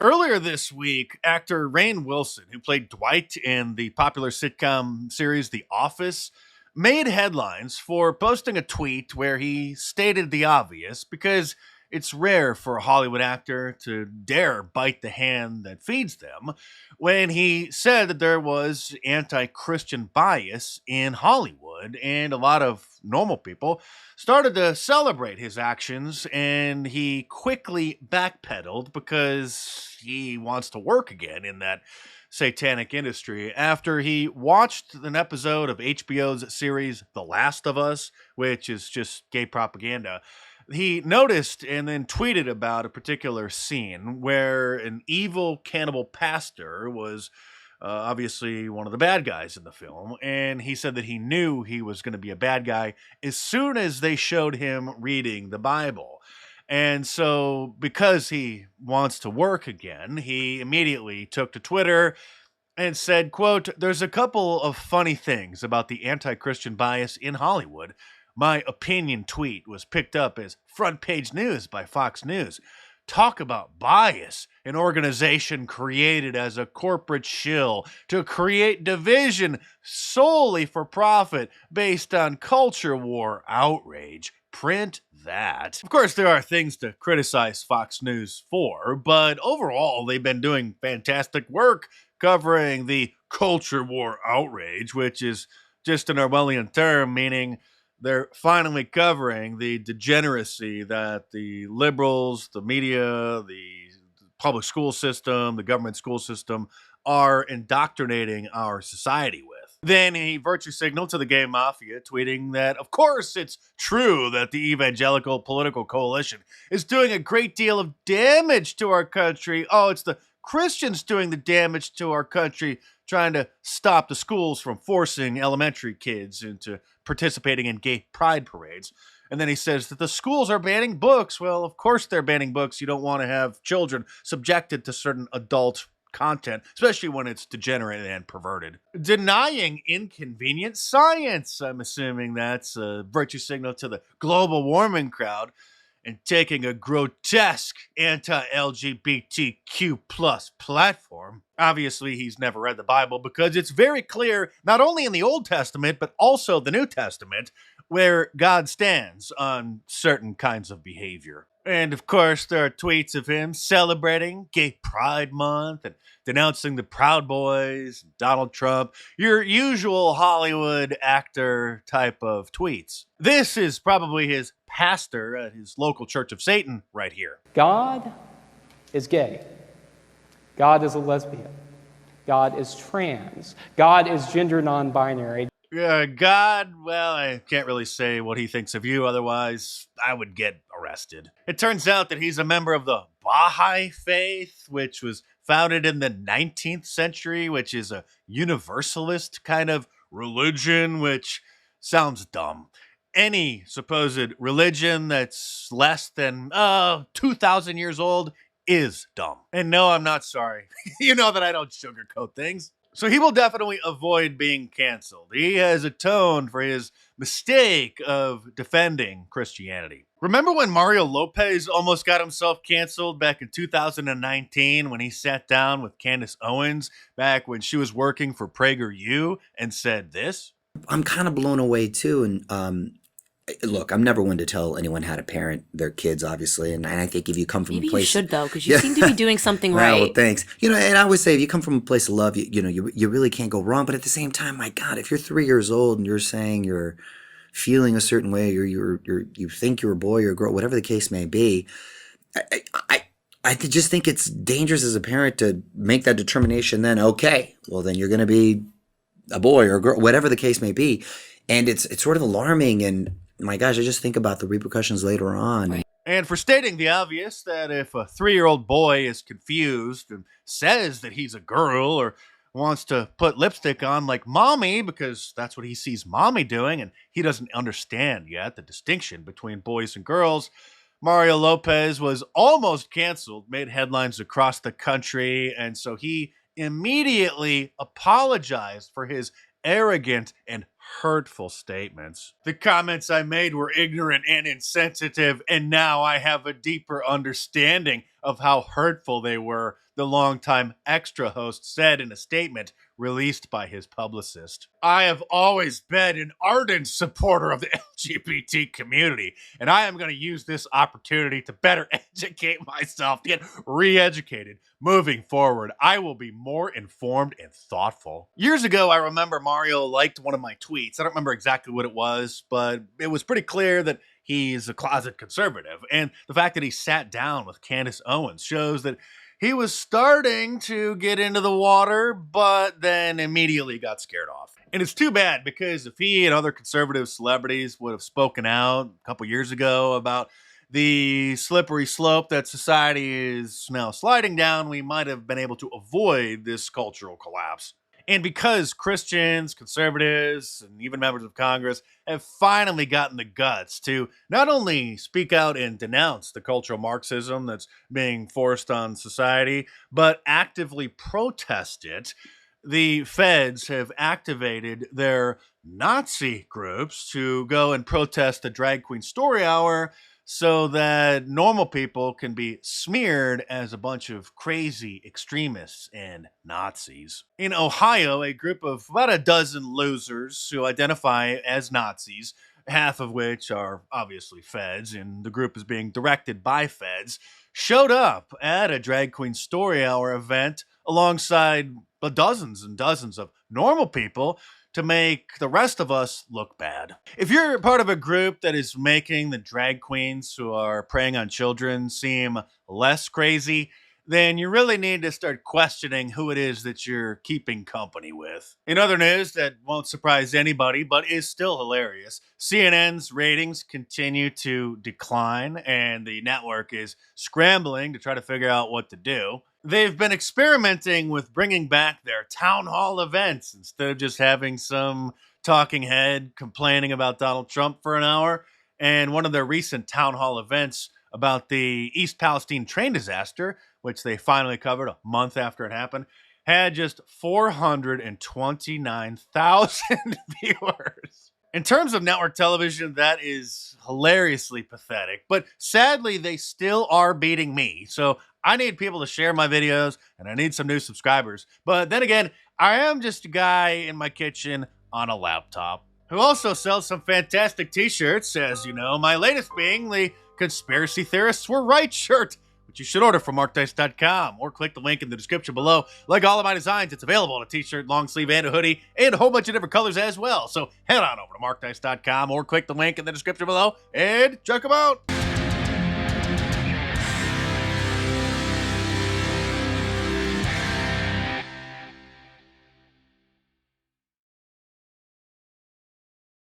Earlier this week, actor Rainn Wilson, who played Dwight in the popular sitcom series The Office, made headlines for posting a tweet where he stated the obvious because it's rare for a Hollywood actor to dare bite the hand that feeds them when he said that there was anti-Christian bias in Hollywood, and a lot of normal people started to celebrate his actions, and he quickly backpedaled because he wants to work again in that satanic industry after he watched an episode of HBO's series The Last of Us, which is just gay propaganda. He noticed and then tweeted about a particular scene where an evil cannibal pastor was obviously one of the bad guys in the film, and he said that he knew he was going to be a bad guy as soon as they showed him reading the Bible. And so, because he wants to work again, he immediately took to Twitter and said, quote, "There's a couple of funny things about the anti-Christian bias in Hollywood. My opinion tweet was picked up as front page news by Fox News. Talk about bias, an organization created as a corporate shill to create division solely for profit based on culture war outrage. Print that." Of course, there are things to criticize Fox News for, but overall, they've been doing fantastic work covering the culture war outrage, which is just an Orwellian term meaning they're finally covering the degeneracy that the liberals, the media, the public school system, the government school system are indoctrinating our society with. Then he virtue signaled to the gay mafia, tweeting that, of course, it's true that the evangelical political coalition is doing a great deal of damage to our country. Oh, it's the Christians doing the damage to our country, trying to stop the schools from forcing elementary kids into participating in gay pride parades. And then he says that the schools are banning books. Well, of course they're banning books. You don't want to have children subjected to certain adult content, especially when it's degenerate and perverted. Denying inconvenient science. I'm assuming that's a virtue signal to the global warming crowd. And taking a grotesque anti-LGBTQ plus platform. Obviously, he's never read the Bible because it's very clear, not only in the Old Testament, but also the New Testament, where God stands on certain kinds of behavior. And of course, there are tweets of him celebrating Gay Pride Month and denouncing the Proud Boys, Donald Trump, your usual Hollywood actor type of tweets. This is probably his pastor at his local Church of Satan right here. God is gay. God is a lesbian. God is trans. God is gender non-binary. God, well, I can't really say what he thinks of you, otherwise I would get arrested. It turns out that he's a member of the Baha'i faith, which was founded in the 19th century, which is a universalist kind of religion, which sounds dumb. Any supposed religion that's less than 2,000 years old is dumb. And no, I'm not sorry. You know that I don't sugarcoat things. So he will definitely avoid being canceled. He has atoned for his mistake of defending Christianity. Remember when Mario Lopez almost got himself canceled back in 2019 when he sat down with Candace Owens back when she was working for PragerU and said this? I'm kind of blown away too. And look, I'm never one to tell anyone how to parent their kids, obviously. And I think if you come from Maybe a place... you should, though, because you seem to be doing something right. Well, thanks. You know, and I always say, if you come from a place of love, you really can't go wrong. But at the same time, my God, if you're 3 years old and you're saying you're feeling a certain way, or you think you're a boy or a girl, whatever the case may be, I just think it's dangerous as a parent to make that determination. Then, okay, well, then you're going to be a boy or a girl, whatever the case may be. And it's sort of alarming. And my gosh, I just think about the repercussions later on. And for stating the obvious, that if a 3-year-old boy is confused and says that he's a girl or wants to put lipstick on like mommy because that's what he sees mommy doing and he doesn't understand yet the distinction between boys and girls, Mario Lopez was almost canceled, made headlines across the country, and so he immediately apologized for his arrogant and hurtful statements. The comments I made were ignorant and insensitive, and now I have a deeper understanding of how hurtful they were. the longtime Extra host said in a statement released by his publicist. I have always been an ardent supporter of the LGBT community, and I am going to use this opportunity to better educate myself, to get re-educated. Moving forward, I will be more informed and thoughtful. Years ago, I remember Mario liked one of my tweets. I don't remember exactly what it was, but it was pretty clear that he's a closet conservative, and the fact that he sat down with Candace Owens shows that he was starting to get into the water, but then immediately got scared off. And it's too bad, because if he and other conservative celebrities would have spoken out a couple years ago about the slippery slope that society is now sliding down, we might have been able to avoid this cultural collapse. And because Christians, conservatives, and even members of Congress have finally gotten the guts to not only speak out and denounce the cultural Marxism that's being forced on society, but actively protest it, the feds have activated their Nazi groups to go and protest the Drag Queen Story Hour, so that normal people can be smeared as a bunch of crazy extremists and Nazis. In Ohio, a group of about a dozen losers who identify as Nazis, half of which are obviously feds, and the group is being directed by feds, showed up at a Drag Queen Story Hour event alongside dozens and dozens of normal people to make the rest of us look bad. If you're part of a group that is making the drag queens who are preying on children seem less crazy, then you really need to start questioning who it is that you're keeping company with. In other news that won't surprise anybody, but is still hilarious, CNN's ratings continue to decline, and the network is scrambling to try to figure out what to do. They've been experimenting with bringing back their town hall events instead of just having some talking head complaining about Donald Trump for an hour. And one of their recent town hall events about the East Palestine train disaster, which they finally covered a month after it happened, had just 429,000 viewers. In terms of network television, that is hilariously pathetic, but sadly, they still are beating me. So I need people to share my videos, and I need some new subscribers. But then again, I am just a guy in my kitchen on a laptop who also sells some fantastic t-shirts, as you know, my latest being the Conspiracy Theorists Were Right shirt, which you should order from markdice.com or click the link in the description below. Like all of my designs, it's available on a t-shirt, long sleeve, and a hoodie, and a whole bunch of different colors as well. So head on over to markdice.com or click the link in the description below and check them out.